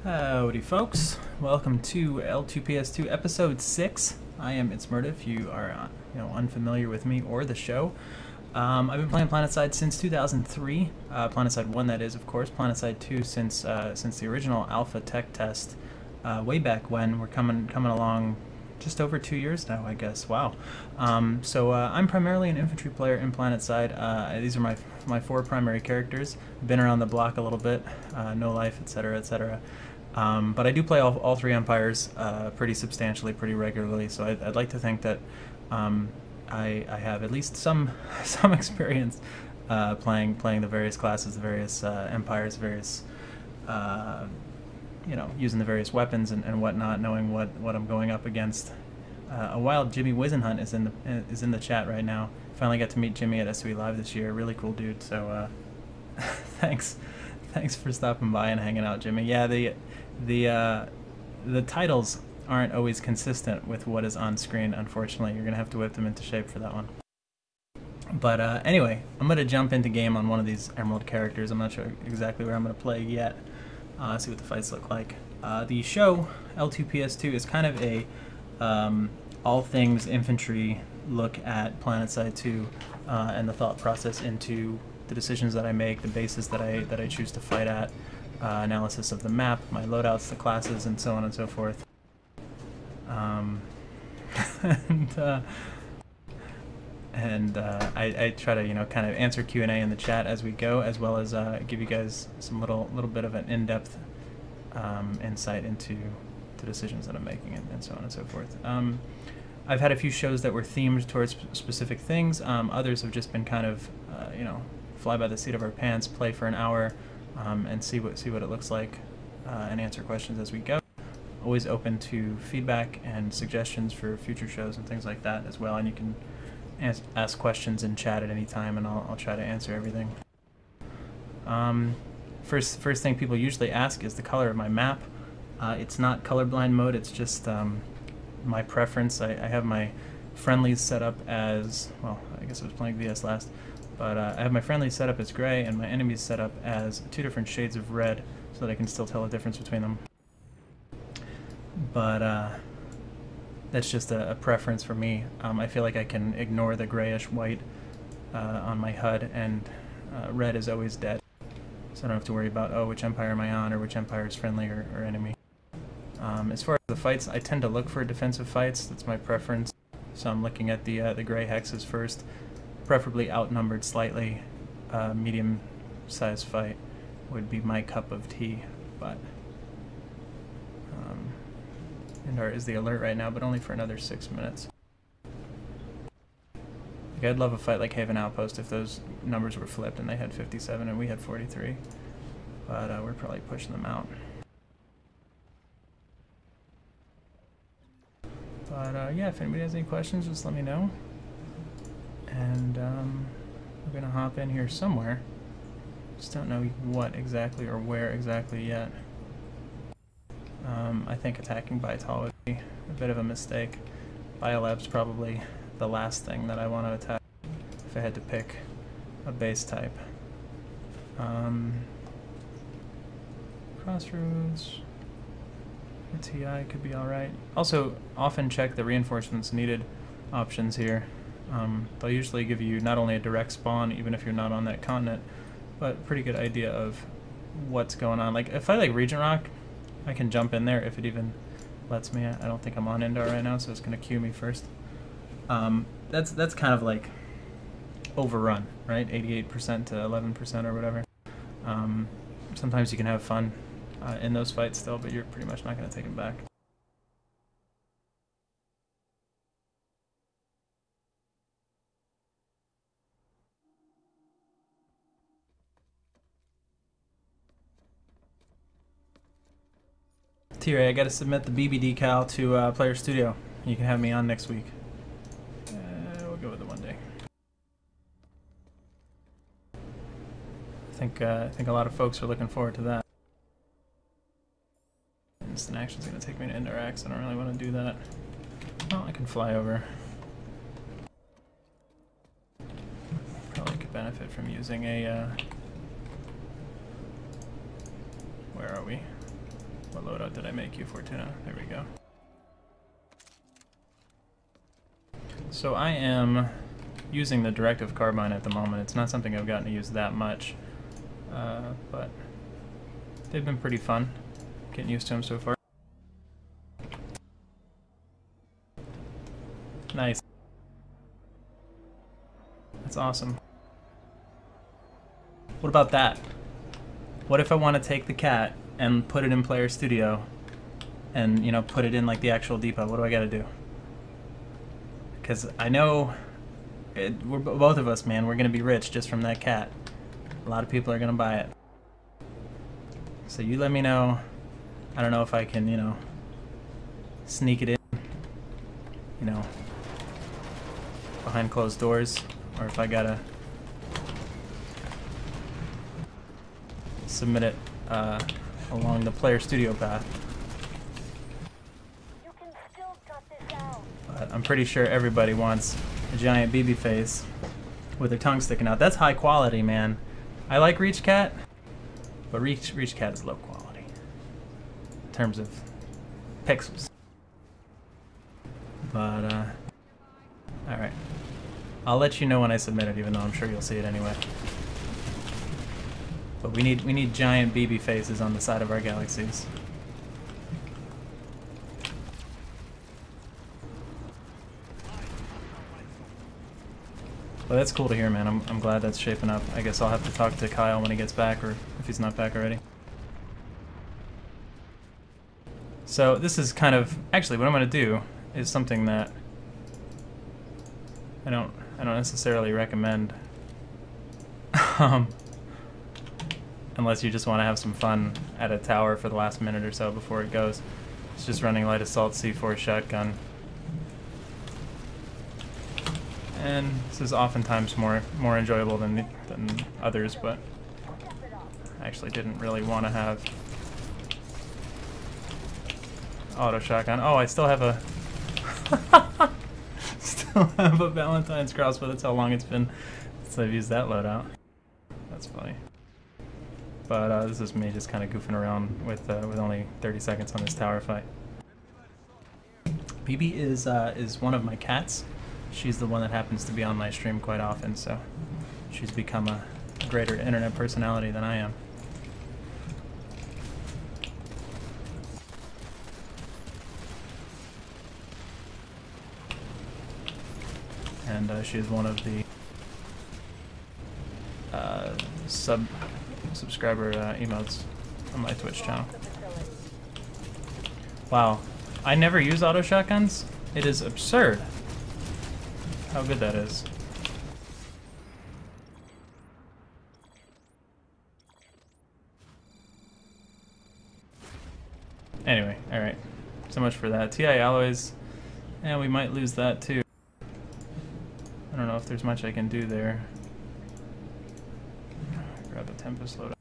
Howdy folks, welcome to L2PS2 episode 6. I am ItZMuRdA if you are unfamiliar with me or the show. I've been playing PlanetSide since 2003, PlanetSide 1 that is, of course, PlanetSide 2 since the original alpha tech test way back when. We're coming along just over 2 years now, I guess. Wow. So I'm primarily an infantry player in PlanetSide. These are my four primary characters. Been around the block a little bit, no life, etc., etc. But I do play all three empires pretty substantially, pretty regularly. So I'd like to think that I have at least some experience playing the various classes, the various empires, various using the various weapons and whatnot, knowing what I'm going up against. A wild Jimmy Wizenhunt is in the chat right now. Finally got to meet Jimmy at SOE Live this year. Really cool dude. So thanks for stopping by and hanging out, Jimmy. Yeah, the titles aren't always consistent with what is on screen. Unfortunately, you're gonna have to whip them into shape for that one. But anyway, I'm gonna jump into game on one of these Emerald characters. I'm not sure exactly where I'm gonna play yet. See what the fights look like. The show, L2PS2, is kind of a all things infantry look at PlanetSide 2 and the thought process into the decisions that I make, the bases that I choose to fight at, analysis of the map, my loadouts, the classes, and so on and so forth. I try to kind of answer Q&A in the chat as we go, as well as give you guys some little bit of an in-depth insight into the decisions that I'm making and so on and so forth. I've had a few shows that were themed towards specific things. Others have just been kind of fly by the seat of our pants, play for an hour, and see what it looks like, and answer questions as we go. Always open to feedback and suggestions for future shows and things like that as well, and you can ask questions in chat at any time, and I'll try to answer everything. First thing people usually ask is the color of my map. It's not colorblind mode, it's just my preference. I have my friendlies set up as, well, I guess I was playing VS last, but I have my friendlies set up as gray and my enemies set up as 2 different shades of red so that I can still tell the difference between them. But that's just a preference for me. I feel like I can ignore the grayish white on my HUD, and red is always dead. So I don't have to worry about, oh, which empire am I on, or which empire is friendly or enemy. As far as the fights, I tend to look for defensive fights. That's my preference. So I'm looking at the gray hexes first, preferably outnumbered slightly. Medium-sized fight would be my cup of tea, but Indar is the alert right now, but only for another 6 minutes. Like, I'd love a fight like Haven Outpost if those numbers were flipped and they had 57 and we had 43, but we're probably pushing them out. But yeah, if anybody has any questions, just let me know. And we're gonna hop in here somewhere. Just don't know what exactly or where exactly yet. I think attacking Bital would be a bit of a mistake. Biolab's probably the last thing that I want to attack if I had to pick a base type. Crossroads, or TI could be alright. Also, often check the reinforcements needed options here. They'll usually give you not only a direct spawn, even if you're not on that continent, but a pretty good idea of what's going on. Like, if I like Regent Rock, I can jump in there if it even lets me. I don't think I'm on Indar right now, so it's going to queue me first. That's kind of like overrun, right? 88% to 11% or whatever. Sometimes you can have fun in those fights still, but you're pretty much not going to take them back. T-Ray, I gotta submit the BB decal to Player Studio. You can have me on next week. We'll go with the 1 day. I think a lot of folks are looking forward to that. Instant action's gonna take me to Indarax. I don't really want to do that. Well, I can fly over. Probably could benefit from using a. Where are we? What loadout did I make you, Fortuna? There we go. So I am using the Directive carbine at the moment. It's not something I've gotten to use that much, but they've been pretty fun. Getting used to them so far. Nice. That's awesome. What about that? What if I want to take the cat and put it in Player Studio and, you know, put it in like the actual depot? What do I gotta do? Because I know we're both of us, man, we're gonna be rich just from that cat. A lot of people are gonna buy it. So you let me know. I don't know if I can, you know, sneak it in, you know, behind closed doors, or if I gotta submit it along the Player Studio path. You can still cut this out. But I'm pretty sure everybody wants a giant BB face with their tongue sticking out. That's high quality, man. I like Reach Cat, but Reach Cat is low quality in terms of pixels. But alright. I'll let you know when I submit it, even though I'm sure you'll see it anyway. But we need giant BB faces on the side of our galaxies. Well, that's cool to hear, man. I'm glad that's shaping up. I guess I'll have to talk to Kyle when he gets back, or if he's not back already. So this is kind of actually what I'm going to do is something that I don't necessarily recommend. Unless you just want to have some fun at a tower for the last minute or so before it goes. It's just running light assault C4 shotgun. And this is oftentimes more enjoyable than others, but I actually didn't really want to have auto shotgun. Oh, I still have a Valentine's crossbow. That's how long it's been since I've used that loadout. That's funny. But this is me just kind of goofing around with only 30 seconds on this tower fight. BB is one of my cats. She's the one that happens to be on my stream quite often, so she's become a greater internet personality than I am. And she is one of the subscriber emotes on my Twitch channel. Wow, I never use auto shotguns. It is absurd how good that is. Anyway, alright. So much for that. TI alloys, and we might lose that too. I don't know if there's much I can do there. Grab the Tempest loadout.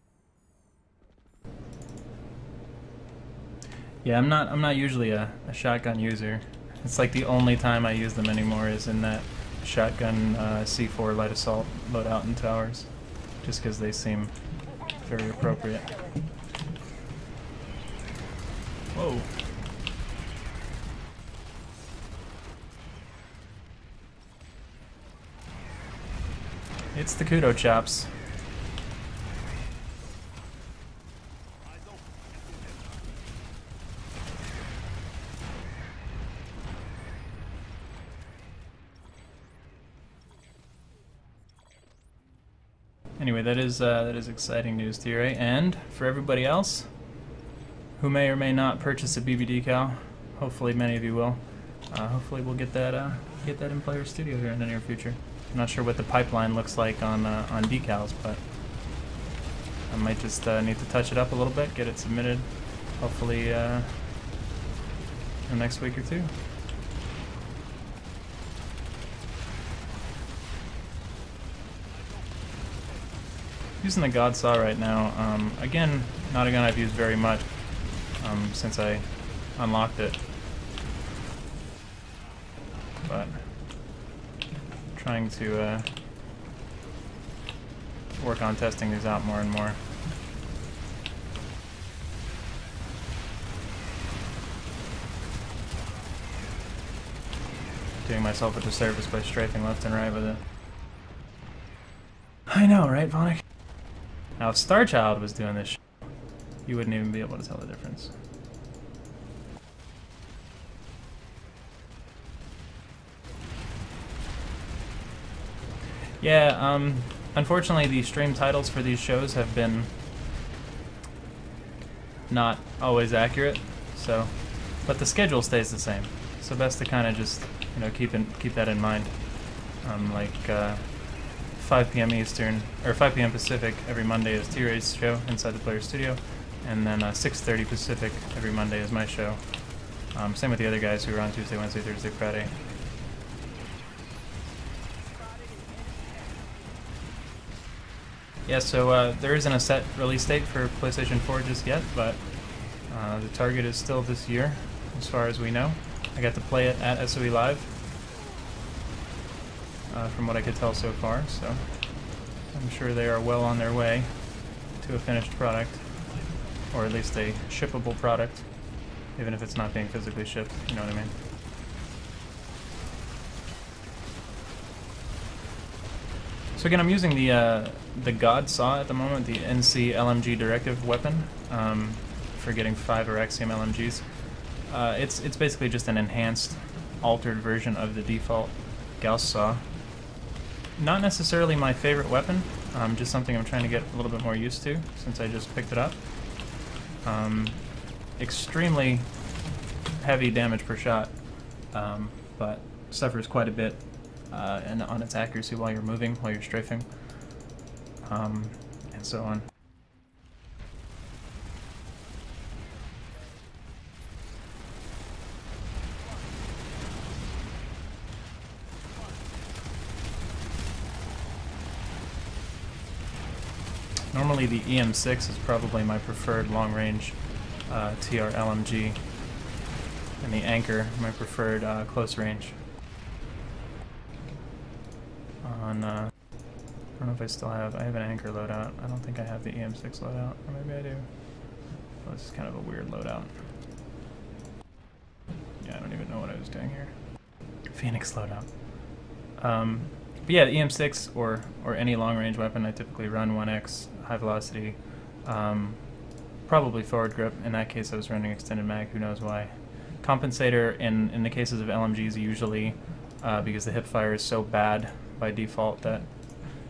Yeah, I'm not usually a shotgun user. It's like the only time I use them anymore is in that shotgun C4 light assault loadout in towers, just because they seem very appropriate. Whoa. It's the Kudo chops. Anyway, that is exciting news, Thierry. And for everybody else who may or may not purchase a BB decal, hopefully many of you will. Hopefully we'll get that in Player Studio here in the near future. I'm not sure what the pipeline looks like on decals, but I might just need to touch it up a little bit, get it submitted, hopefully in the next week or two. Using the God Saw right now. Again, not a gun I've used very much since I unlocked it, but trying to work on testing these out more and more. doing myself a disservice by strafing left and right with it. I know, right, Vonic? Now, if Starchild was doing this, you wouldn't even be able to tell the difference. Yeah, unfortunately, the stream titles for these shows have been not always accurate, so, but the schedule stays the same. So best to kind of just, you know, keep that in mind. Like 5 p.m. Eastern or 5 p.m. Pacific every Monday is T-Ray's show inside the Player's Studio, and then 6:30 Pacific every Monday is my show. Same with the other guys who are on Tuesday, Wednesday, Thursday, Friday. Yeah, so there isn't a set release date for PlayStation 4 just yet, but the target is still this year, as far as we know. I got to play it at SOE Live, from what I could tell so far, so I'm sure they are well on their way to a finished product, or at least a shippable product, even if it's not being physically shipped, you know what I mean? So again, I'm using the God Saw at the moment, the NC LMG Directive weapon, for getting 5 Axiom LMGs. It's basically just an enhanced, altered version of the default Gauss Saw. Not necessarily my favorite weapon, just something I'm trying to get a little bit more used to since I just picked it up. Extremely heavy damage per shot, but suffers quite a bit and on its accuracy while you're moving, while you're strafing, and so on. Normally the EM6 is probably my preferred long-range TR LMG, and the Anchor my preferred close range. On I don't know if I still have. I have an Anchor loadout. I don't think I have the EM6 loadout, or maybe I do. Well, this is kind of a weird loadout. Yeah, I don't even know what I was doing here. Phoenix loadout. But yeah, the EM6 or any long-range weapon, I typically run 1X, high velocity, probably forward grip. In that case, I was running extended mag. Who knows why? Compensator in the cases of LMGs usually, because the hip fire is so bad by default that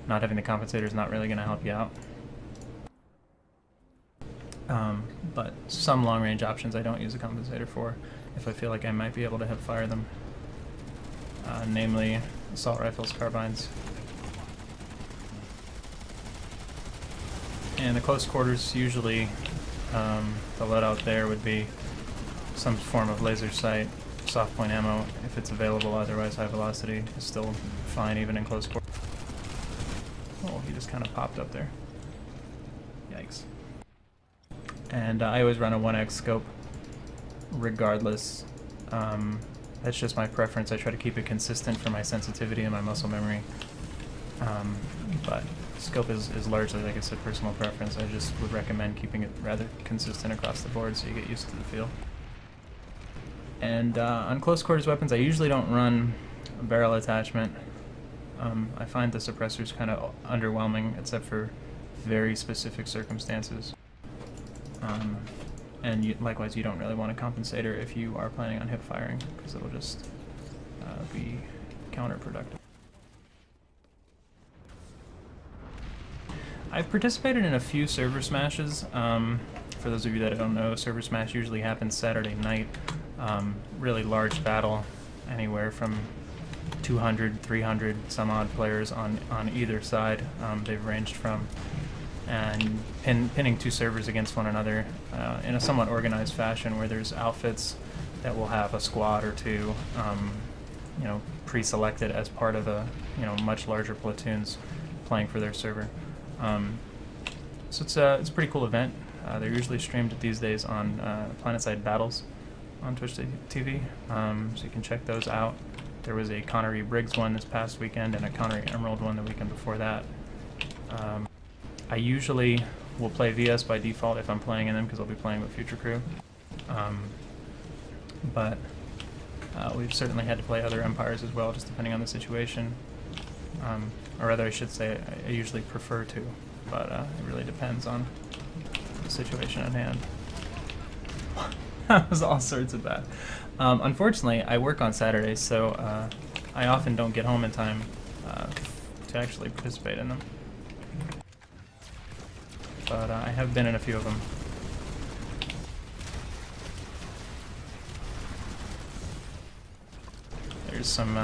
not having the compensator is not really going to help you out. But some long-range options I don't use a compensator for if I feel like I might be able to hip fire them, namely assault rifles, carbines. And the close quarters, usually the loadout there would be some form of laser sight, soft point ammo if it's available, otherwise high velocity is still fine even in close quarters. Oh, he just kind of popped up there. Yikes. And I always run a 1X scope regardless. That's just my preference. I try to keep it consistent for my sensitivity and my muscle memory. But scope is largely, like I said, personal preference. I just would recommend keeping it rather consistent across the board so you get used to the feel. And on close quarters weapons, I usually don't run a barrel attachment. I find the suppressors kind of underwhelming, except for very specific circumstances. And likewise, you don't really want a compensator if you are planning on hip firing, because it'll just be counterproductive. I've participated in a few server smashes. For those of you that don't know, server smash usually happens Saturday night. Really large battle, anywhere from 200, 300 some odd players on either side. They've ranged from and pinning two servers against one another in a somewhat organized fashion, where there's outfits that will have a squad or two, you know, pre-selected as part of a, you know, much larger platoons playing for their server. So it's a pretty cool event. They're usually streamed these days on PlanetSide Battles on Twitch TV, so you can check those out. There was a Connory Briggs one this past weekend and a Connory Emerald one the weekend before that. I usually will play VS by default if I'm playing in them, because I'll be playing with Future Crew. But We've certainly had to play other empires as well, just depending on the situation. Or rather, I should say, I usually prefer to, but it really depends on the situation at hand. That was all sorts of bad. Unfortunately, I work on Saturdays, so I often don't get home in time to actually participate in them. But I have been in a few of them. There's some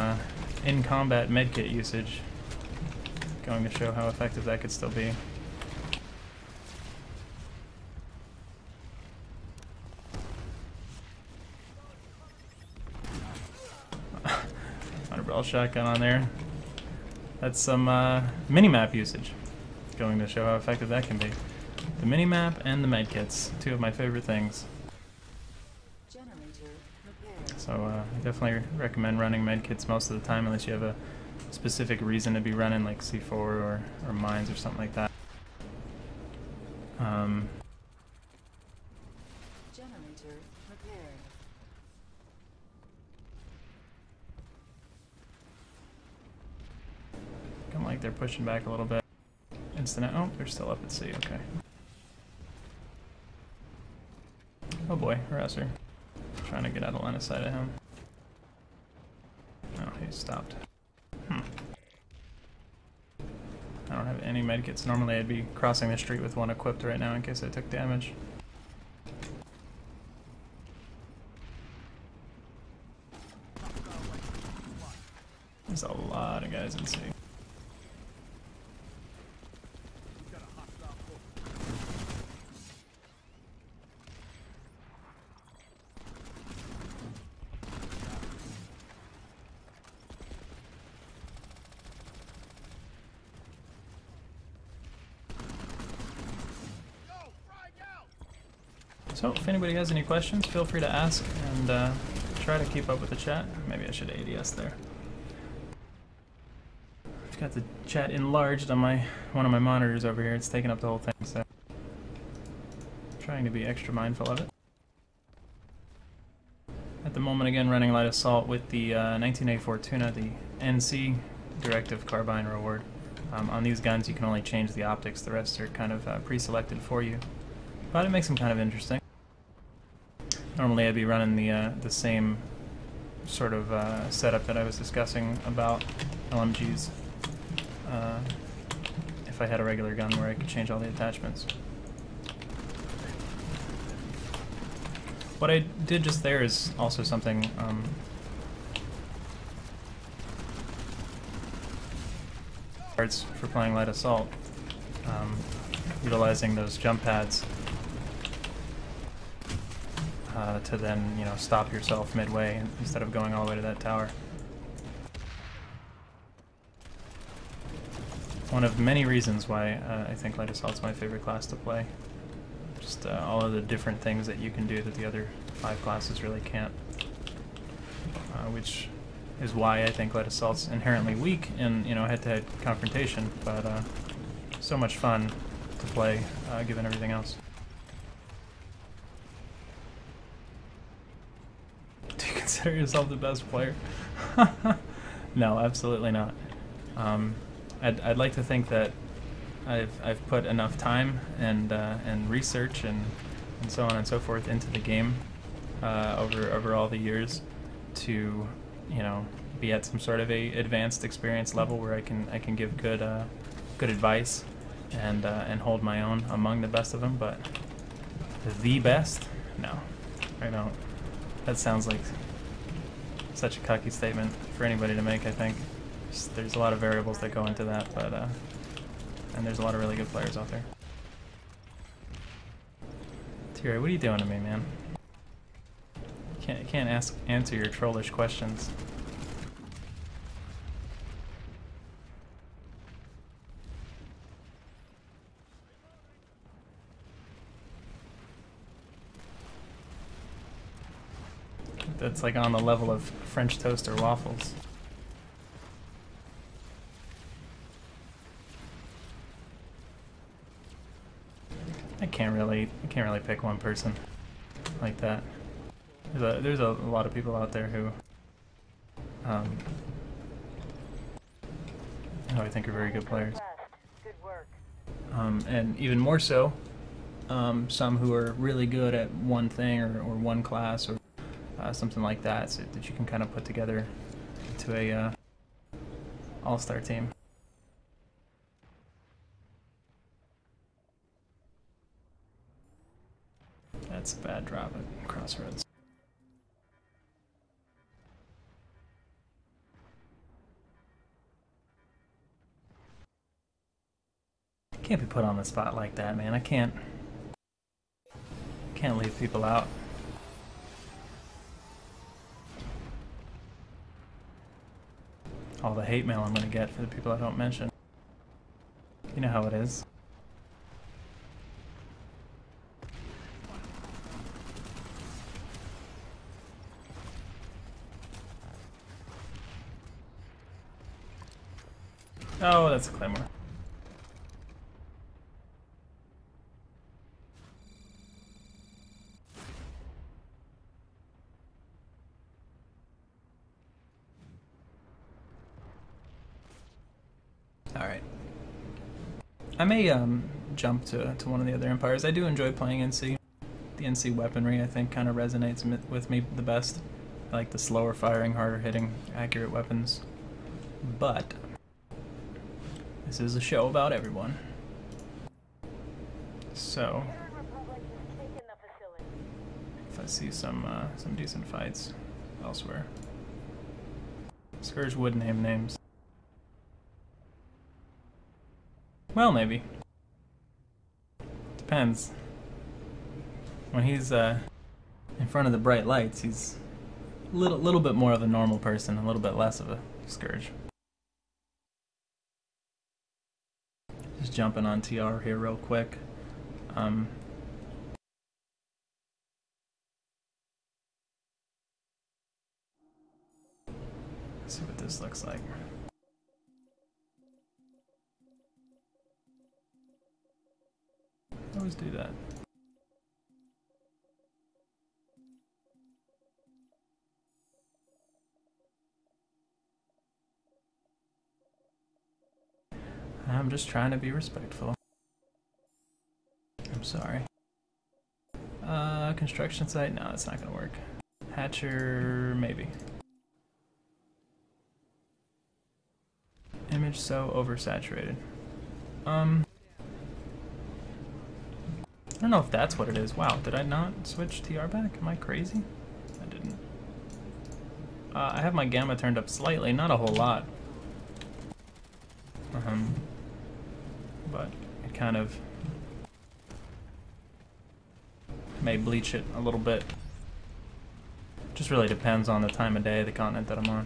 in-combat medkit usage, going to show how effective that could still be. Underbarrel shotgun on there. That's some mini-map usage, going to show how effective that can be. The mini-map and the medkits, two of my favorite things. So I definitely recommend running medkits most of the time, unless you have a specific reason to be running, like C4 or mines or something like that. Generator repaired. Kind of like they're pushing back a little bit. Instant. Oh, they're still up at sea. Okay. Oh boy, harasser. Trying to get out of line of sight of him. Oh, he stopped. I don't have any medkits. Normally I'd be crossing the street with one equipped right now in case I took damage. There's a lot of guys in sea. So, if anybody has any questions, feel free to ask, and try to keep up with the chat. Maybe I should ADS there. I've got the chat enlarged on one of my monitors over here. It's taking up the whole thing, so I'm trying to be extra mindful of it. At the moment, again, running light assault with the 1984 Tuna, the NC Directive carbine reward. On these guns, you can only change the optics. The rest are kind of pre-selected for you, but it makes them kind of interesting. Normally I'd be running the same sort of setup that I was discussing about LMGs if I had a regular gun where I could change all the attachments. What I did just there is also something parts for playing light assault, utilizing those jump pads to then, you know, stop yourself midway instead of going all the way to that tower. One of many reasons why I think light assault's my favorite class to play. Just all of the different things that you can do that the other 5 classes really can't. Which is why I think light assault's inherently weak in, you know, head-to-head confrontation, but so much fun to play given everything else. Do you consider yourself the best player? No, absolutely not. I'd like to think that I've put enough time and research and so on and so forth into the game over all the years to, you know, be at some sort of a advanced experience level where I can give good advice and hold my own among the best of them. But the best? No, I don't. That sounds like such a cocky statement for anybody to make, I think. There's a lot of variables that go into that, but and there's a lot of really good players out there. Thierry, what are you doing to me, man? You can't answer your trollish questions. That's like on the level of French toast or waffles. I can't really pick one person like that. There's a lot of people out there who who I think are very good players. Good work. And even more so, some who are really good at one thing or one class or something like that, so that you can kind of put together into a all-star team. That's a bad drop at Crossroads. Can't be put on the spot like that, man. I can't leave people out. All the hate mail I'm gonna get for the people I don't mention. You know how it is. Oh, that's a Claymore. Alright. I may jump to one of the other empires. I do enjoy playing NC. The NC weaponry, I think, kind of resonates with me the best. I like the slower firing, harder hitting, accurate weapons. But this is a show about everyone. So if I see some decent fights elsewhere. Scourge would name names. Well, maybe. Depends. When he's in front of the bright lights, he's a little bit more of a normal person, a little bit less of a Scourge. Just jumping on TR here real quick. Let's see what this looks like. I always do that. I'm just trying to be respectful. I'm sorry. Construction site? No, that's not gonna work. Hatcher, maybe. Image so oversaturated. I don't know if that's what it is. Wow, did I not switch TR back? Am I crazy? I didn't. I have my gamma turned up slightly, not a whole lot. But it kind of may bleach it a little bit. Just really depends on the time of day, the continent that I'm on.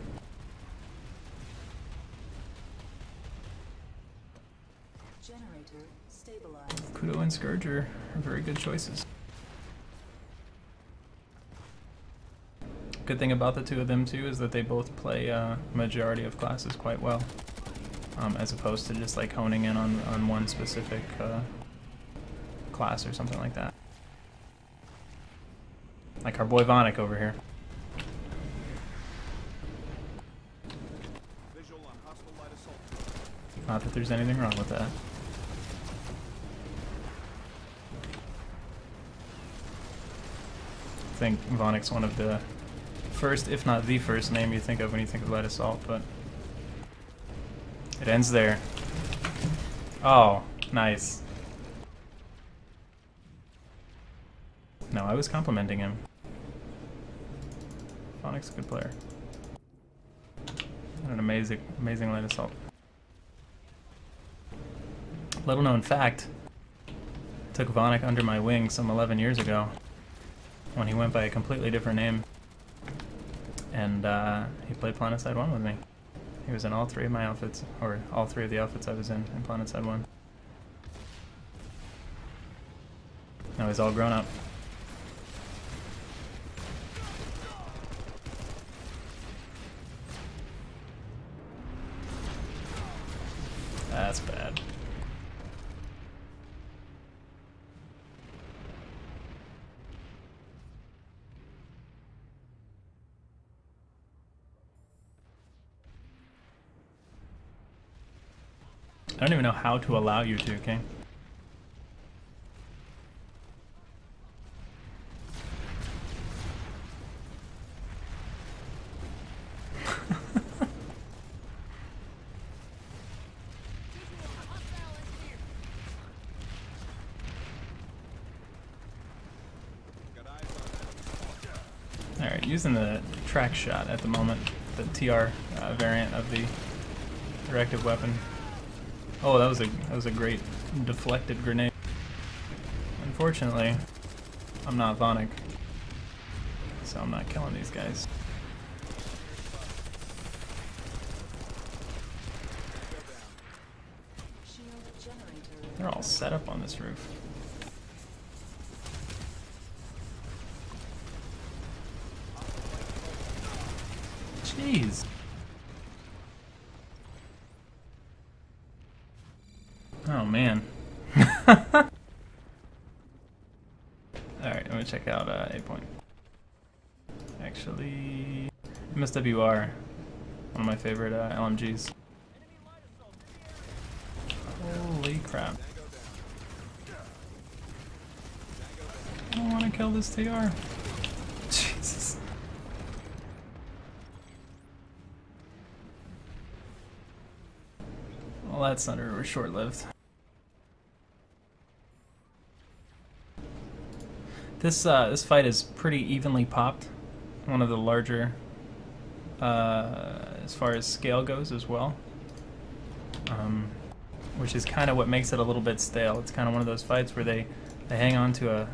Generator stabilized. Kudo and Scourge are very good choices. Good thing about the two of them too is that they both play majority of classes quite well, as opposed to just like honing in on one specific class or something like that. Like our boy Vonic over here. Not that there's anything wrong with that. I think Vonic's one of the first, if not the first name you think of when you think of light assault, but it ends there. Oh, nice. No, I was complimenting him. Vonic's a good player. And an amazing light assault. Little known fact, I took Vonic under my wing some 11 years ago when he went by a completely different name. And he played PlanetSide 1 with me. He was in all three of my outfits, or all three of the outfits I was in PlanetSide 1. Now he's all grown up. That's bad. I don't even know how to allow you to, okay? Alright, using the track shot at the moment, the TR variant of the Directive weapon. Oh, that was a great deflected grenade. Unfortunately, I'm not Vonic, so I'm not killing these guys. They're all set up on this roof. Jeez. Oh man. Alright, I'm gonna check out A point. Actually, MSWR, one of my favorite LMGs. Holy crap. I don't want to kill this TR. Jesus. Well, that thunder was short-lived. This fight is pretty evenly popped. One of the larger, as far as scale goes as well. Which is kind of what makes it a little bit stale. It's kind of one of those fights where they hang on to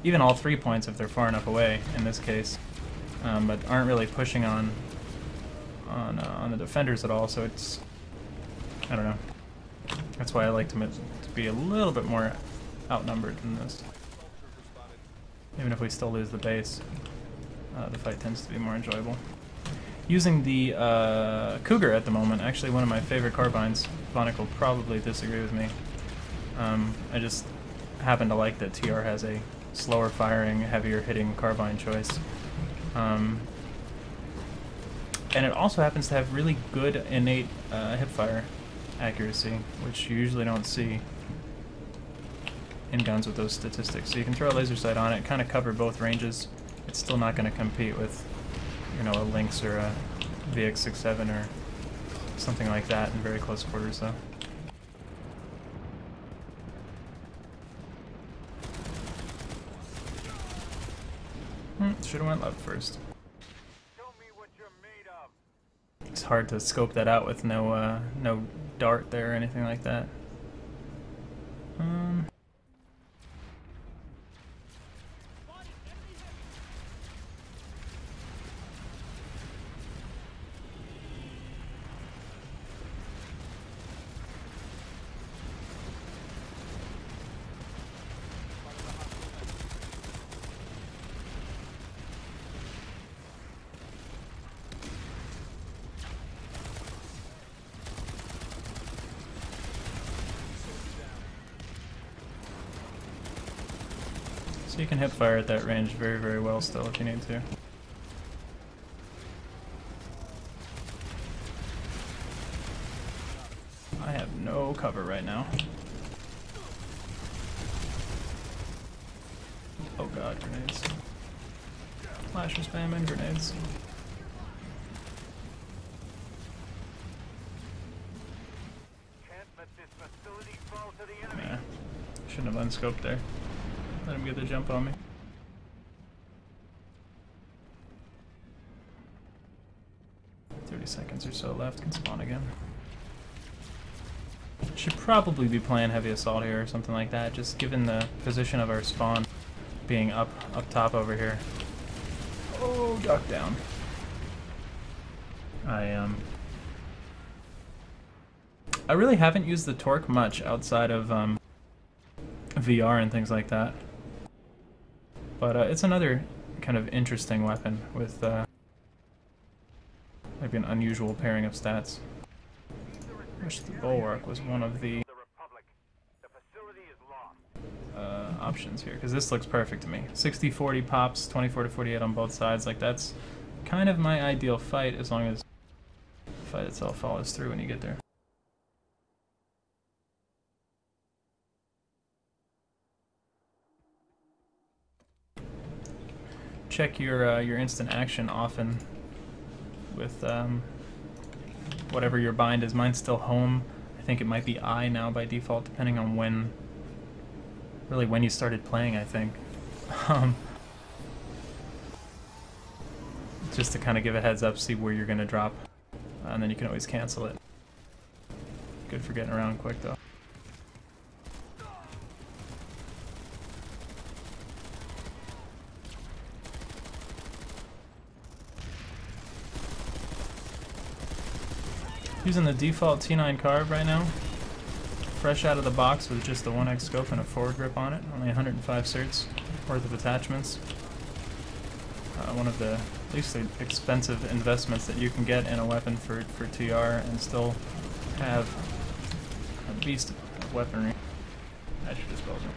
even all 3 points if they're far enough away in this case, but aren't really pushing on the defenders at all. So it's, I don't know. That's why I like to be a little bit more outnumbered than this. Even if we still lose the base, the fight tends to be more enjoyable. Using the Cougar at the moment, actually one of my favorite carbines. Vonic will probably disagree with me. I just happen to like that TR has a slower firing, heavier hitting carbine choice. And it also happens to have really good innate hipfire accuracy, which you usually don't see in guns with those statistics. So you can throw a laser sight on it, kind of cover both ranges. It's still not going to compete with, you know, a Lynx or a VX-67 or something like that in very close quarters, though. Should have went left first. Show me what you're made of. It's hard to scope that out with no dart there or anything like that. So you can hip fire at that range very, very well still if you need to. I have no cover right now. Oh god, grenades. Flasher spam and grenades. Can't let this facility fall to the enemy. Nah, shouldn't have unscoped there. Let him get the jump on me. Seconds or so left, can spawn again. Should probably be playing heavy assault here or something like that, just given the position of our spawn being up top over here. Oh, duck down. I really haven't used the torque much outside of VR and things like that, but it's another kind of interesting weapon with maybe an unusual pairing of stats. I wish the Bulwark was one of the options here, because this looks perfect to me. 60-40 pops, 24-48 on both sides. Like, that's kind of my ideal fight, as long as the fight itself follows through when you get there. check your instant action often with whatever your bind is. Mine's still home. I think it might be I now by default, depending on when you started playing, I think. Just to kind of give a heads up, see where you're going to drop, and then you can always cancel it. Good for getting around quick though. Using the default T9 carb right now, fresh out of the box with just the 1x scope and a forward grip on it, only 105 certs worth of attachments. One of the least expensive investments that you can get in a weapon for TR and still have a beast of weaponry at your disposal.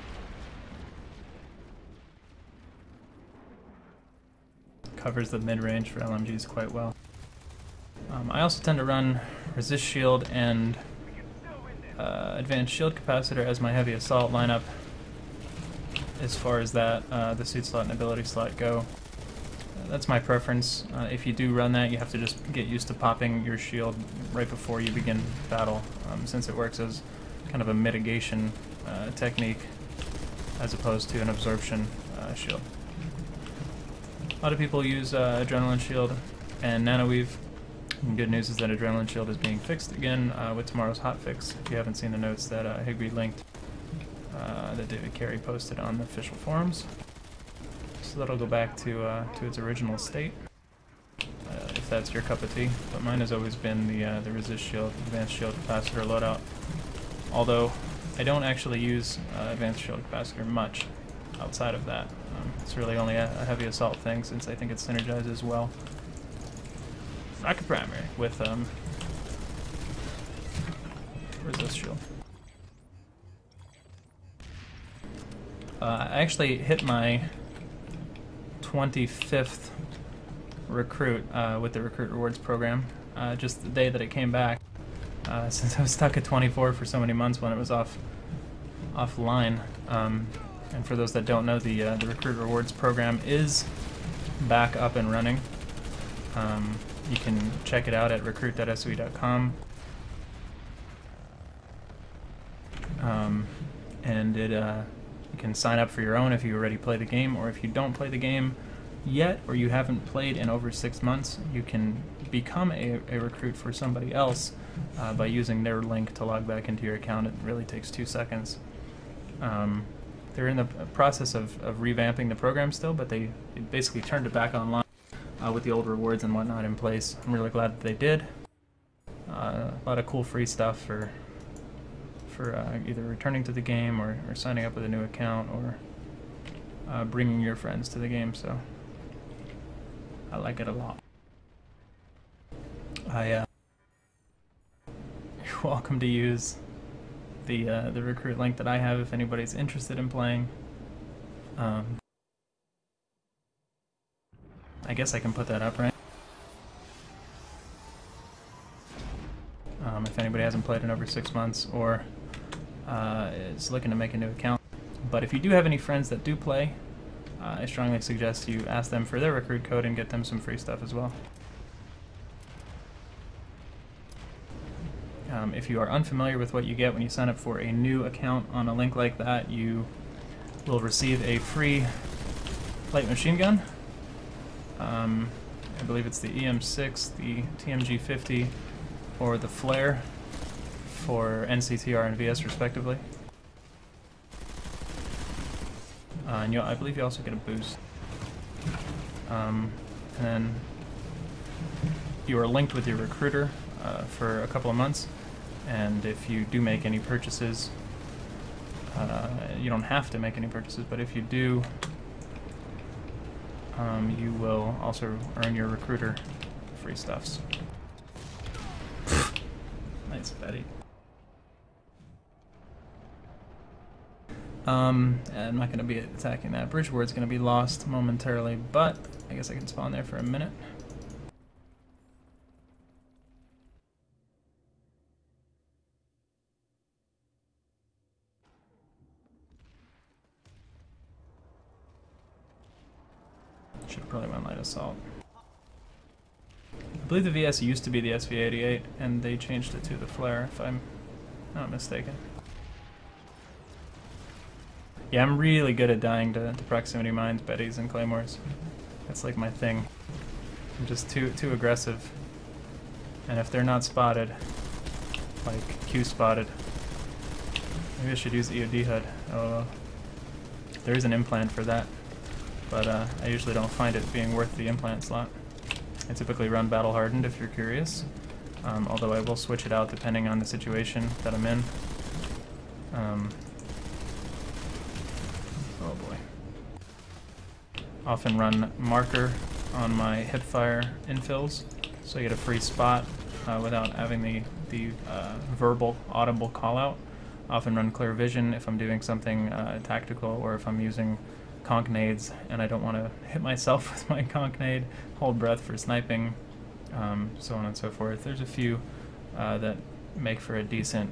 Covers the mid-range for LMGs quite well. I also tend to run resist shield and advanced shield capacitor as my heavy assault lineup as far as that the suit slot and ability slot go. That's my preference. If you do run that, you have to just get used to popping your shield right before you begin battle, since it works as kind of a mitigation technique as opposed to an absorption shield. A lot of people use Adrenaline Shield and Nanoweave. And good news is that Adrenaline Shield is being fixed again with tomorrow's hotfix. If you haven't seen the notes that Higby linked, that David Carey posted on the official forums. So that'll go back to its original state, if that's your cup of tea. But mine has always been the resist shield, advanced shield capacitor loadout. Although I don't actually use advanced shield capacitor much outside of that. It's really only a heavy assault thing, since I think it synergizes well. Rocket primary with resist shield. I actually hit my 25th recruit with the Recruit Rewards program just the day that it came back, since I was stuck at 24 for so many months when it was offline. And for those that don't know, the Recruit Rewards program is back up and running. You can check it out at recruit.soe.com. And you can sign up for your own if you already play the game, or if you don't play the game yet, or you haven't played in over 6 months, you can become a recruit for somebody else by using their link to log back into your account. It really takes 2 seconds. They're in the process of revamping the program still, but they basically turned it back online with the old rewards and whatnot in place. I'm really glad that they did. A lot of cool free stuff for either returning to the game or signing up with a new account or bringing your friends to the game, so I like it a lot. You're welcome to use the recruit link that I have if anybody's interested in playing. I guess I can put that up, right? If anybody hasn't played in over 6 months or is looking to make a new account. But if you do have any friends that do play, I strongly suggest you ask them for their recruit code and get them some free stuff as well. If you are unfamiliar with what you get when you sign up for a new account on a link like that, you will receive a free light machine gun. I believe it's the EM6, the TMG50, or the Flare for NCTR and VS respectively. And I believe you also get a boost. And then you are linked with your recruiter for a couple of months, and if you do make any purchases, you don't have to make any purchases, but if you do, you will also earn your recruiter free stuffs. Nice, Betty. I'm not going to be attacking that bridge where it's going to be lost momentarily, but I guess I can spawn there for a minute. Should have probably went light assault. I believe the VS used to be the SV-88, and they changed it to the flare, if I'm not mistaken. Yeah, I'm really good at dying to proximity mines, Bettys, and Claymores. That's like my thing. I'm just too aggressive. And if they're not spotted, like Q spotted, maybe I should use EOD HUD. Oh, there is an implant for that, but I usually don't find it being worth the implant slot. I typically run battle hardened if you're curious, although I will switch it out depending on the situation that I'm in. Oh boy. Often run marker on my hipfire infills, so I get a free spot without having the verbal, audible call-out. Often run clear vision if I'm doing something tactical, or if I'm using conch nades and I don't want to hit myself with my conch nade, hold breath for sniping, so on and so forth. There's a few that make for a decent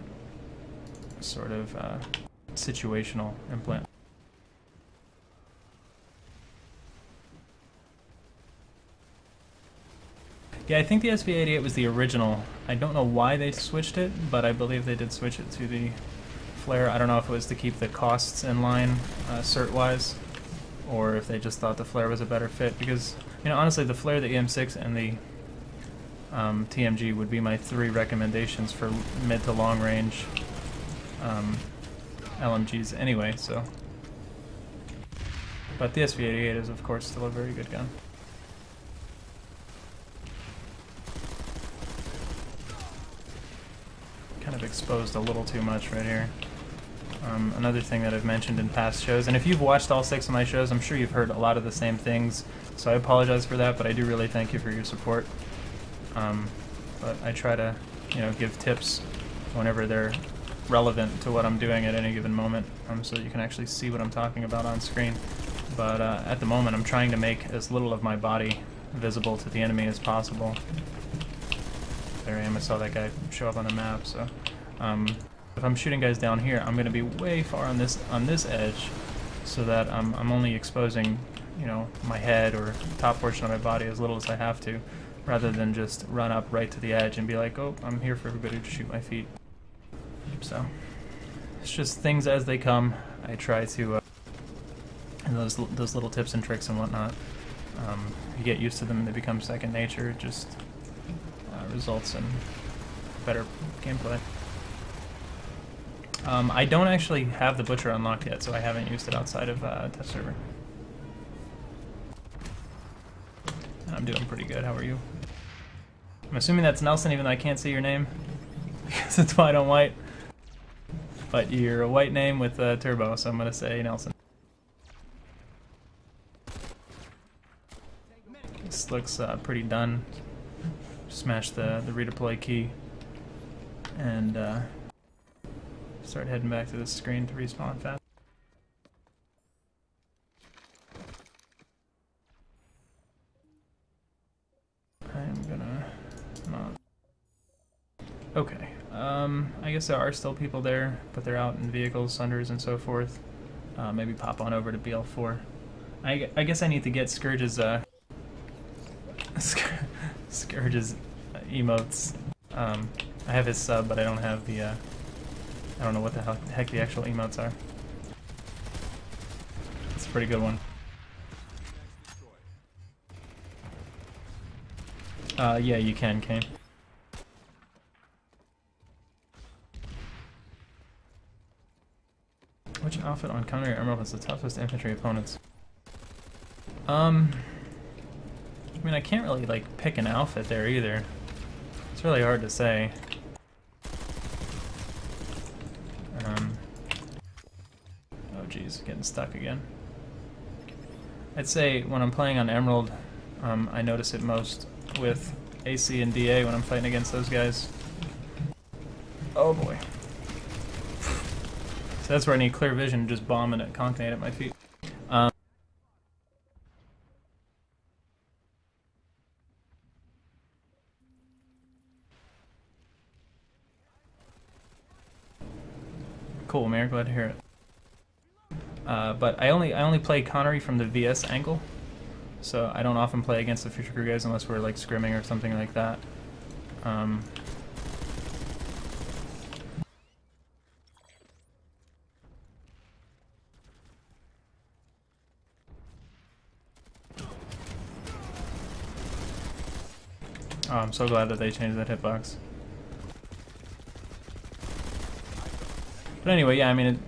sort of situational implant. Yeah, I think the SV-88 was the original. I don't know why they switched it, but I believe they did switch it to the flare. I don't know if it was to keep the costs in line, cert-wise, or if they just thought the flare was a better fit, because, you know, honestly, the flare, the EM6, and the TMG would be my 3 recommendations for mid to long range LMGs anyway, so. But the SV-88 is, of course, still a very good gun. Kind of exposed a little too much right here. Another thing that I've mentioned in past shows, and if you've watched all 6 of my shows, I'm sure you've heard a lot of the same things, so I apologize for that, but I do really thank you for your support. But I try to, you know, give tips whenever they're relevant to what I'm doing at any given moment, so that you can actually see what I'm talking about on screen. But at the moment, I'm trying to make as little of my body visible to the enemy as possible. There I am, I saw that guy show up on the map, so if I'm shooting guys down here, I'm going to be way far on this edge, so that I'm only exposing, you know, my head or top portion of my body as little as I have to, rather than just run up right to the edge and be like, oh, I'm here for everybody to shoot my feet. So it's just things as they come. I try to, and those little tips and tricks and whatnot, you get used to them and they become second nature. It just results in better gameplay. I don't actually have the Butcher unlocked yet, so I haven't used it outside of test server. I'm doing pretty good. How are you? I'm assuming that's Nelson, even though I can't see your name, because it's white on white. But you're a white name with a turbo, so I'm going to say Nelson. This looks pretty done. Smash the redeploy key and start heading back to the screen to respawn fast. I'm gonna not. Okay, I guess there are still people there, but they're out in vehicles, sunders, and so forth. Maybe pop on over to BL4. I guess I need to get Scourge's Scourge's emotes. I have his sub, but I don't have the, I don't know what the heck the actual emotes are. It's a pretty good one. Yeah, you can, Kane. Which outfit on Connory Emerald is the toughest infantry opponents? I mean, I can't really, like, pick an outfit there either. It's really hard to say. Oh geez, getting stuck again. I'd say when I'm playing on Emerald, I notice it most with AC and DA when I'm fighting against those guys. Oh boy. So that's where I need clear vision, just bombing at Conch-nade at my feet. Cool, Mayor. Glad to hear it. But I only play Connory from the VS angle, so I don't often play against the future crew guys unless we're like scrimming or something like that. Oh, I'm so glad that they changed that hitbox. But anyway, yeah, I mean,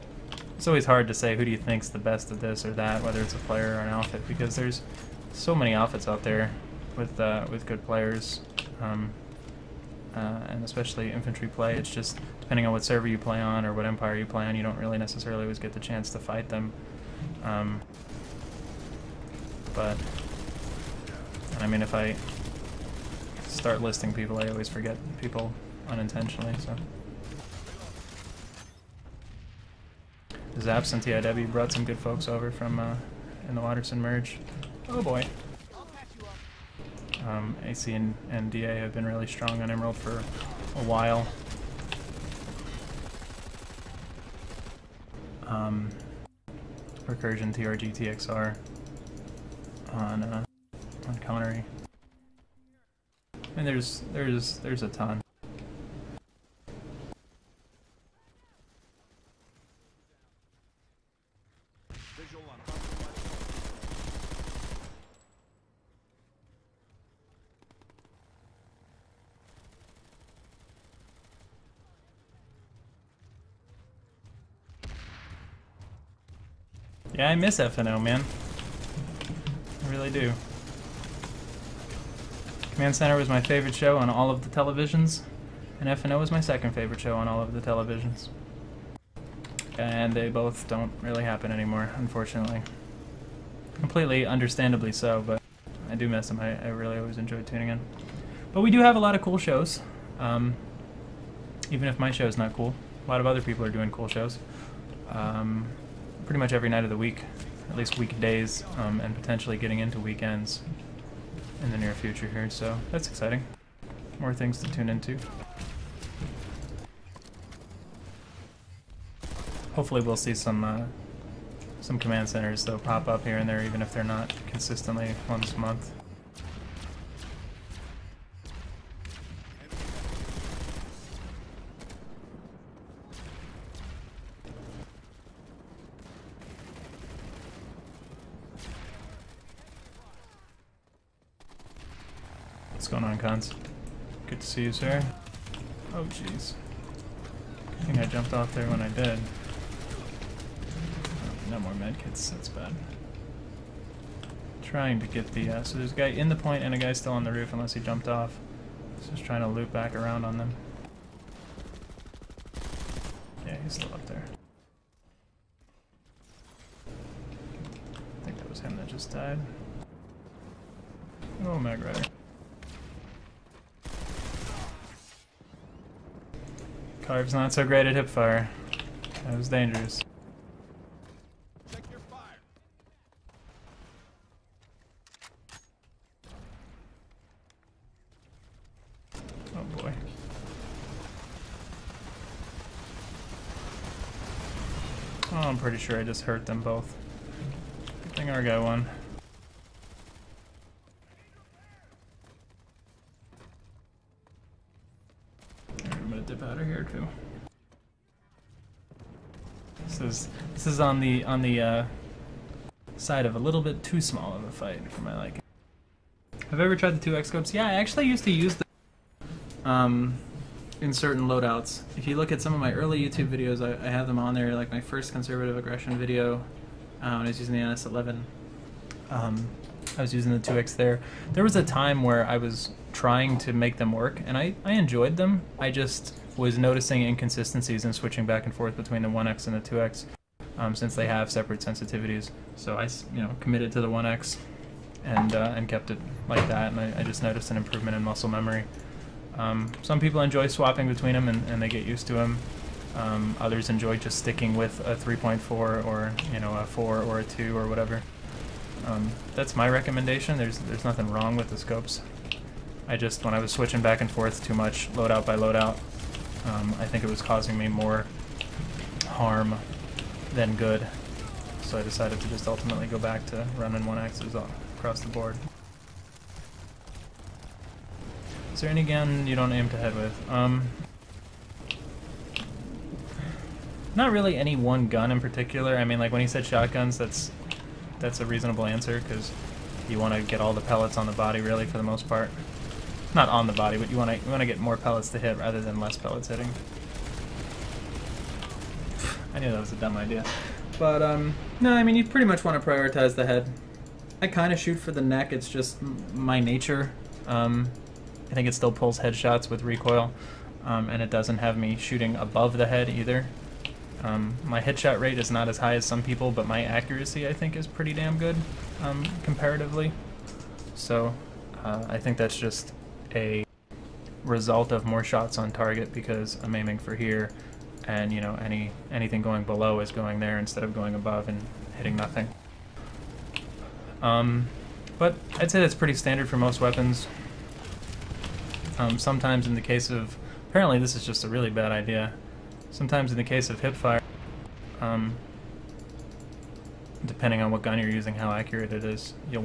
it's always hard to say who do you think's the best at this or that, whether it's a player or an outfit, because there's so many outfits out there with good players, and especially infantry play. It's just depending on what server you play on or what empire you play on, you don't really necessarily always get the chance to fight them. But I mean, if I start listing people, I always forget people unintentionally. So. Zaps and TIW brought some good folks over from in the Watterson merge. Oh boy. AC and DA have been really strong on Emerald for a while. Recursion, TRG, TXR on Connory. I mean, there's a ton. Yeah, I miss FNO, man. I really do. Command Center was my favorite show on all of the televisions, and FNO was my second favorite show on all of the televisions. And they both don't really happen anymore, unfortunately. Completely understandably so, but I do miss them. I really always enjoyed tuning in. But we do have a lot of cool shows. Even if my show's not cool, a lot of other people are doing cool shows. Pretty much every night of the week, at least weekdays, and potentially getting into weekends in the near future here, so that's exciting. More things to tune into. Hopefully we'll see some command centers though pop up here and there, even if they're not consistently once a month. What's going on, Cons? Good to see you, sir. Oh, jeez. I think I jumped off there when I did. Oh, no more medkits, that's bad. Trying to get the, so there's a guy in the point and a guy still on the roof unless he jumped off. Just trying to loop back around on them. Yeah, he's still up there. I think that was him that just died. Oh, Mag Rider. Carve's not so great at hipfire. That was dangerous. Check your fire. Oh boy. Oh, I'm pretty sure I just hurt them both. Good thing our guy won. I'm gonna dip out of here too. This is on the side of a little bit too small of a fight for my liking. Have I ever tried the 2x scopes? Yeah, I actually used to use them in certain loadouts. If you look at some of my early YouTube videos, I have them on there, like my first conservative aggression video when I was using the NS11. I was using the 2x there. There was a time where I was trying to make them work, and I enjoyed them. I just was noticing inconsistencies and switching back and forth between the 1x and the 2x, since they have separate sensitivities. So I, committed to the 1x and kept it like that, and I just noticed an improvement in muscle memory. Some people enjoy swapping between them and they get used to them. Others enjoy just sticking with a 3.4 or a 4 or a 2 or whatever. That's my recommendation. There's nothing wrong with the scopes. I just, when I was switching back and forth too much, loadout by loadout, I think it was causing me more harm than good. So I decided to just ultimately go back to running 1X. across the board. Is there any gun you don't aim to head with? Not really any one gun in particular. I mean, like when he said shotguns, that's a reasonable answer, because you want to get all the pellets on the body, really, for the most part. Not on the body, but you want to get more pellets to hit rather than less pellets hitting. I knew that was a dumb idea. But, no, I mean, you pretty much want to prioritize the head. I kind of shoot for the neck, it's just my nature. I think it still pulls headshots with recoil, and it doesn't have me shooting above the head either. My headshot rate is not as high as some people, but my accuracy, I think, is pretty damn good, comparatively. So, I think that's just a result of more shots on target, because I'm aiming for here, and, you know, anything going below is going there instead of going above and hitting nothing. But I'd say that's pretty standard for most weapons. Sometimes in the case of... Apparently this is just a really bad idea. Sometimes in the case of hipfire, depending on what gun you're using, how accurate it is, you'll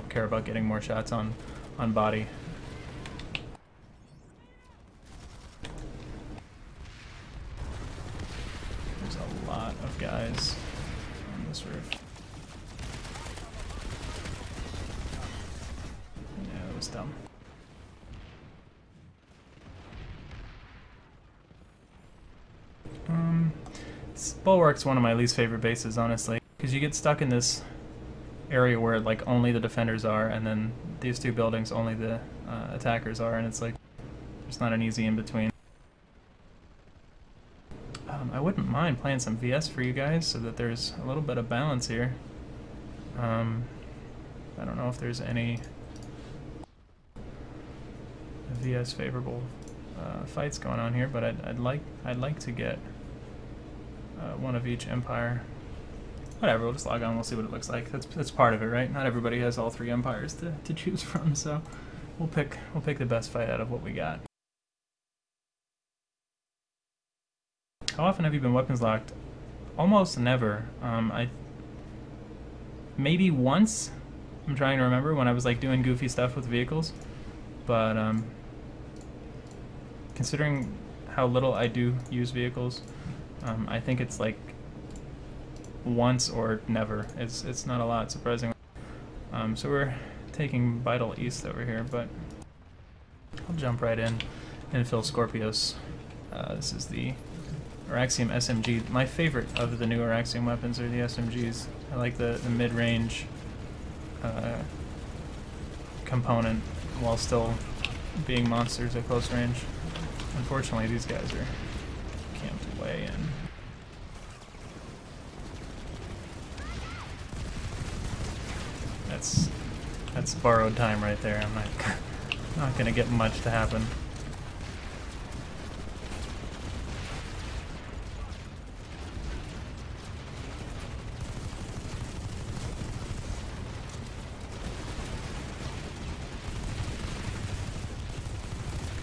care about getting more shots on body. There's a lot of guys on this roof. Yeah, that was dumb. Bulwark's one of my least favorite bases, honestly, because you get stuck in this area where like only the defenders are, and then these two buildings only the attackers are, and it's like there's not an easy in between. I wouldn't mind playing some VS for you guys so that there's a little bit of balance here. I don't know if there's any VS favorable fights going on here, but I'd like to get one of each empire. Whatever, we'll just log on, we'll see what it looks like. That's part of it, right? Not everybody has all three empires to choose from, so we'll pick the best fight out of what we got. How often have you been weapons locked? Almost never. Maybe once. I'm trying to remember, when I was like doing goofy stuff with vehicles, but considering how little I do use vehicles, I think it's like once or never. It's not a lot, surprisingly. So we're taking Vital East over here, but I'll jump right in. Infill Scorpios. This is the Araxium SMG. My favorite of the new Araxium weapons are the SMGs. I like the mid-range component while still being monsters at close range. Unfortunately, these guys are camped way in. That's borrowed time right there. I'm not gonna get much to happen.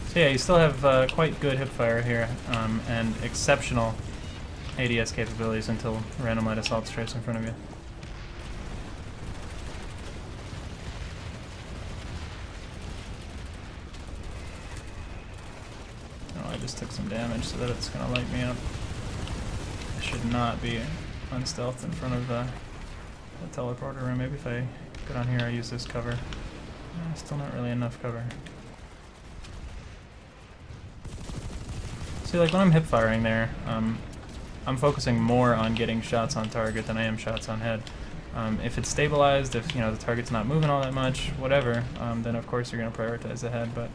So yeah, you still have quite good hipfire here, and exceptional ADS capabilities until random light assault strikes in front of you. Oh, I just took some damage so that it's gonna light me up. I should not be unstealthed in front of the teleporter room. Maybe if I get on here I use this cover. Still not really enough cover. See, like when I'm hip firing there, I'm focusing more on getting shots on target than I am shots on head. If it's stabilized, if you know the target's not moving all that much, whatever, then of course you're going to prioritize the head. But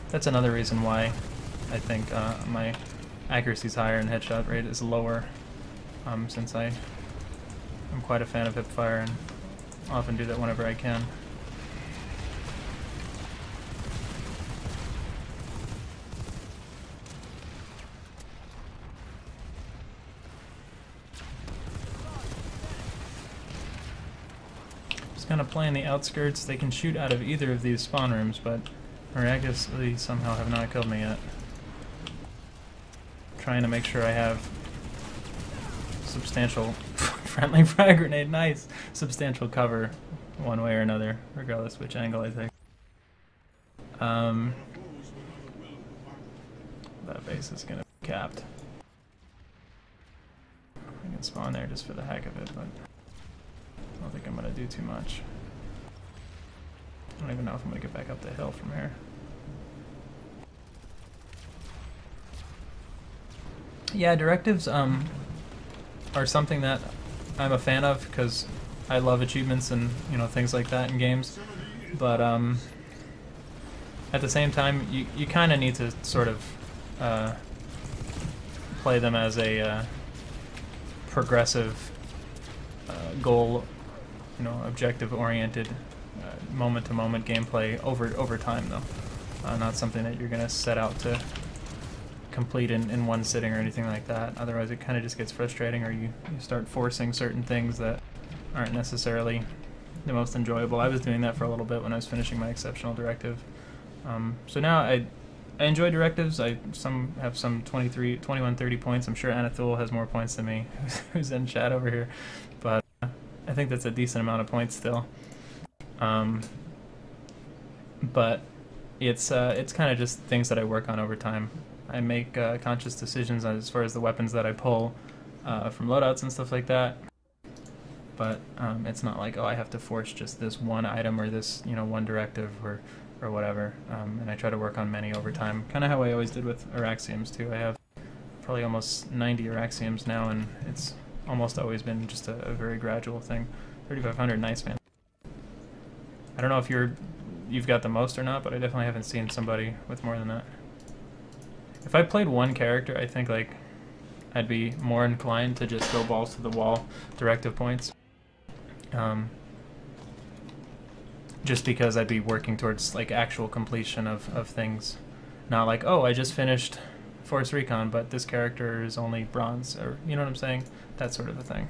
that's another reason why I think my accuracy is higher and headshot rate is lower, since I'm quite a fan of hip fire and often do that whenever I can. Kind of playing the outskirts. They can shoot out of either of these spawn rooms, but miraculously somehow have not killed me yet. Trying to make sure I have substantial friendly frag grenade. Nice. Substantial cover one way or another, regardless which angle I take. That base is going to be capped. I can spawn there just for the heck of it, but I don't think I'm going to do too much. I don't even know if I'm going to get back up the hill from here. Yeah, directives are something that I'm a fan of because I love achievements and things like that in games. But at the same time, you kind of need to sort of play them as a progressive goal, objective-oriented, moment-to-moment gameplay over time, though. Not something that you're gonna set out to complete in one sitting or anything like that. Otherwise, it kind of just gets frustrating, or you start forcing certain things that aren't necessarily the most enjoyable. I was doing that for a little bit when I was finishing my exceptional directive. So now I enjoy directives. I have some 23, 21, 30 points. I'm sure Anathul has more points than me, who's in chat over here. But I think that's a decent amount of points still. But it's kind of just things that I work on over time. I make conscious decisions as far as the weapons that I pull from loadouts and stuff like that. But it's not like, oh, I have to force just this one item or this, one directive or whatever. And I try to work on many over time. Kind of how I always did with Araxiums too. I have probably almost 90 Araxiums now, and it's almost always been just a very gradual thing. 3,500, nice, man. I don't know if you've got the most or not, but I definitely haven't seen somebody with more than that. If I played one character, I think like I'd be more inclined to just go balls to the wall directive points. Just because I'd be working towards like actual completion of things. Not like, oh, I just finished Force Recon, but this character is only bronze, or you know what I'm saying? That sort of a thing.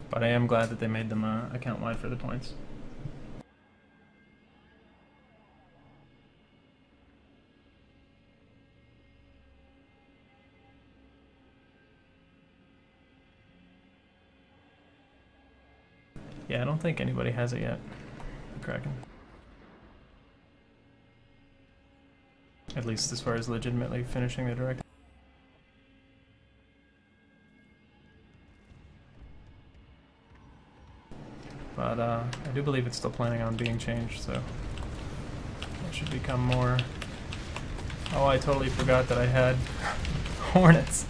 But I am glad that they made them account-wide for the points. Yeah, I don't think anybody has it yet. The Kraken. At least as far as legitimately finishing the directive. But I do believe it's still planning on being changed, so it should become more... Oh, I totally forgot that I had Hornets.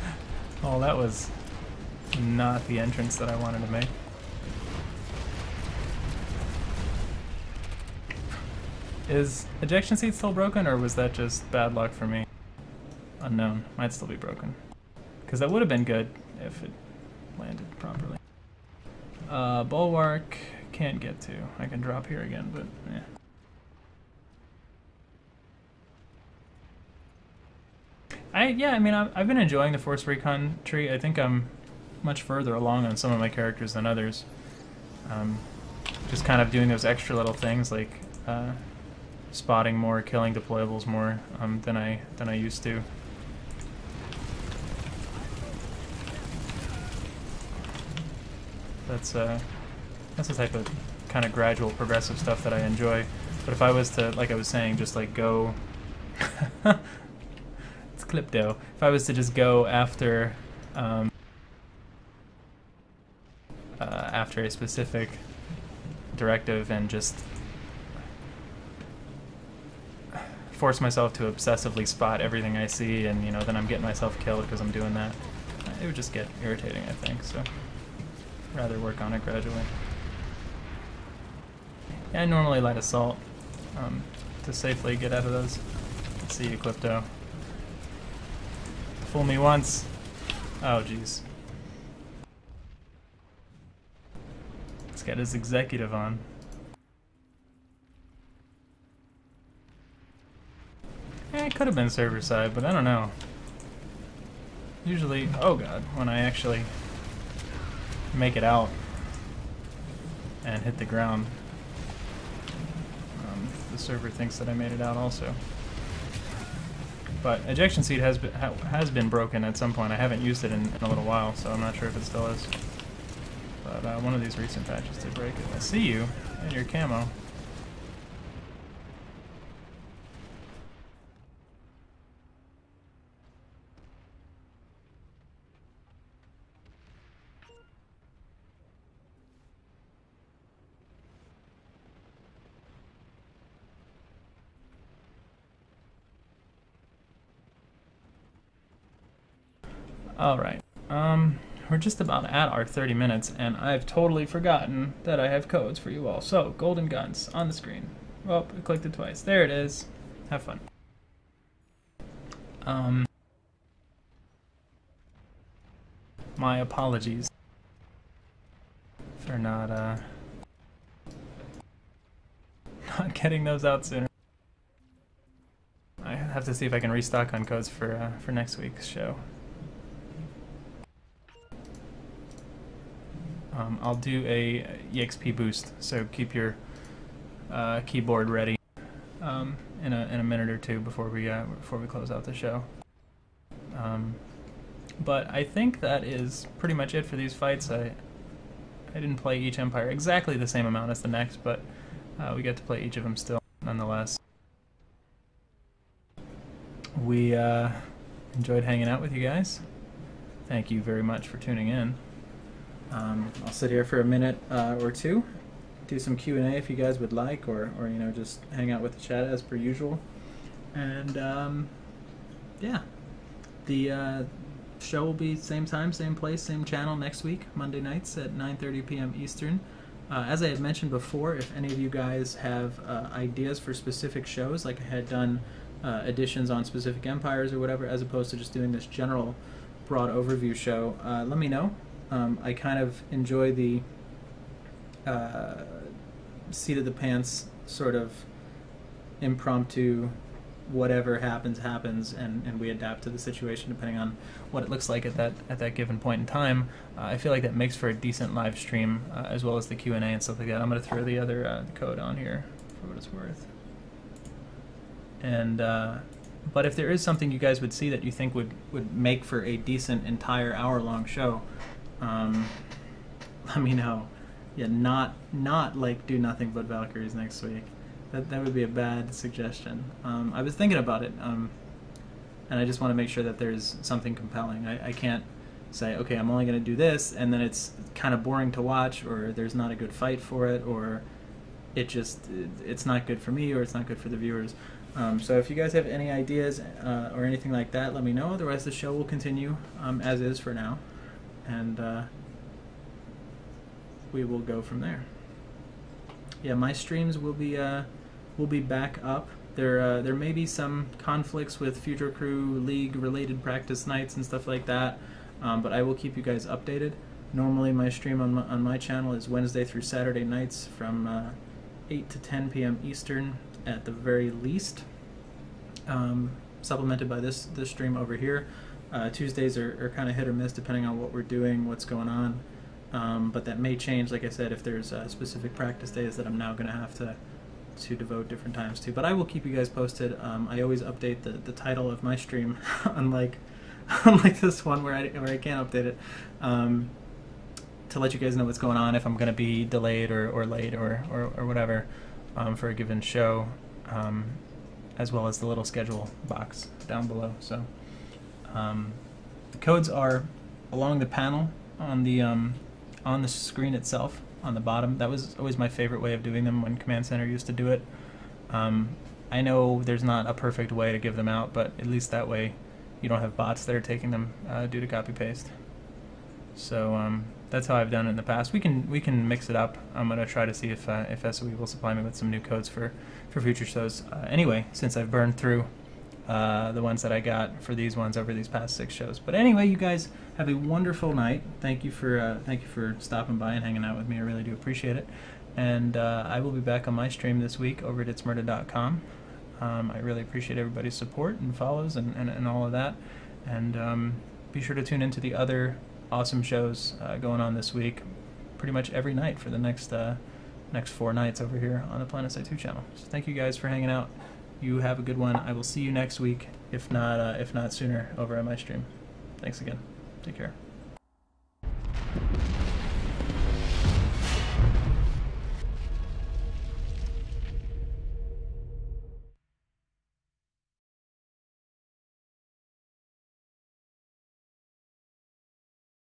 Oh, that was not the entrance that I wanted to make. Is ejection seat still broken, or was that just bad luck for me? Unknown. Might still be broken. Because that would have been good if it landed properly. Bulwark, can't get to. I can drop here again, but yeah. I mean, I've been enjoying the Force Recon tree. I think I'm much further along on some of my characters than others. Just kind of doing those extra little things like spotting more, killing deployables more than I used to. That's the type of kind of gradual, progressive stuff that I enjoy. But if I was to, like I was saying, just like go, it's Clipdo. If I was to just go after after a specific directive and just force myself to obsessively spot everything I see, and then I'm getting myself killed because I'm doing that, it would just get irritating, I think. So rather work on it gradually. Yeah, I normally light assault to safely get out of those. Let's see you, Clipto. Fool me once. Oh, jeez. Let's get his executive on. It could have been server side, but I don't know. Usually, oh god, when I actually make it out and hit the ground, the server thinks that I made it out also. But ejection seat has been broken at some point. I haven't used it in a little while, so I'm not sure if it still is. But one of these recent patches did break it. I see you in your camo. Alright, we're just about at our 30 minutes, and I've totally forgotten that I have codes for you all. So, golden guns on the screen. Oh, I clicked it twice. There it is. Have fun. My apologies for not getting those out sooner. I have to see if I can restock on codes for next week's show. I'll do a EXP boost, so keep your keyboard ready in a minute or two before we close out the show. But I think that is pretty much it for these fights. I didn't play each empire exactly the same amount as the next, but we get to play each of them still, nonetheless. We enjoyed hanging out with you guys. Thank you very much for tuning in. I'll sit here for a minute or two, do some Q&A if you guys would like, or you know, just hang out with the chat as per usual. And yeah, the show will be same time, same place, same channel next week, Monday nights at 9:30 p.m. Eastern. As I had mentioned before, if any of you guys have ideas for specific shows, like I had done editions on specific empires or whatever, as opposed to just doing this general broad overview show, let me know. I kind of enjoy the seat of the pants sort of impromptu, whatever happens, and we adapt to the situation depending on what it looks like at that given point in time. I feel like that makes for a decent live stream, as well as the Q&A and stuff like that. I'm going to throw the other code on here for what it's worth. And but if there is something you guys would see that you think would make for a decent entire hour-long show, let me know. Yeah, not like do nothing but Valkyries next week. That would be a bad suggestion. I was thinking about it, and I just want to make sure that there's something compelling. I can't say, okay, I'm only going to do this, and then it's kind of boring to watch, or there's not a good fight for it, or it's not good for me, or it's not good for the viewers. So if you guys have any ideas or anything like that, let me know. Otherwise, the show will continue as is for now, and we will go from there. Yeah, my streams will be back up. There may be some conflicts with Future Crew League related practice nights and stuff like that, but I will keep you guys updated. Normally my stream on my channel is Wednesday through Saturday nights from 8 to 10 p.m. Eastern at the very least, supplemented by this stream over here. Tuesdays are kind of hit or miss depending on what we're doing, what's going on, but that may change, like I said, if there's specific practice days that I'm now going to have to devote different times to. But I will keep you guys posted. I always update the title of my stream, unlike this one where I can't update it, to let you guys know what's going on, if I'm going to be delayed or late or whatever for a given show, as well as the little schedule box down below. So the codes are along the panel on the screen itself on the bottom. That was always my favorite way of doing them when Command Center used to do it. I know there's not a perfect way to give them out, but at least that way you don't have bots that are taking them due to copy paste. So that's how I've done it in the past. We can mix it up. I'm gonna try to see if SOE will supply me with some new codes for future shows. Anyway, since I've burned through the ones that I got for these ones over these past 6 shows. But anyway, you guys have a wonderful night. Thank you for stopping by and hanging out with me. I really do appreciate it. And I will be back on my stream this week over at ItZMuRdA.com. I really appreciate everybody's support and follows and all of that. And be sure to tune into the other awesome shows going on this week, pretty much every night for the next 4 nights over here on the PlanetSide 2 channel. So thank you guys for hanging out, You have a good one. I will see you next week, if not sooner, over on my stream. Thanks again. Take care.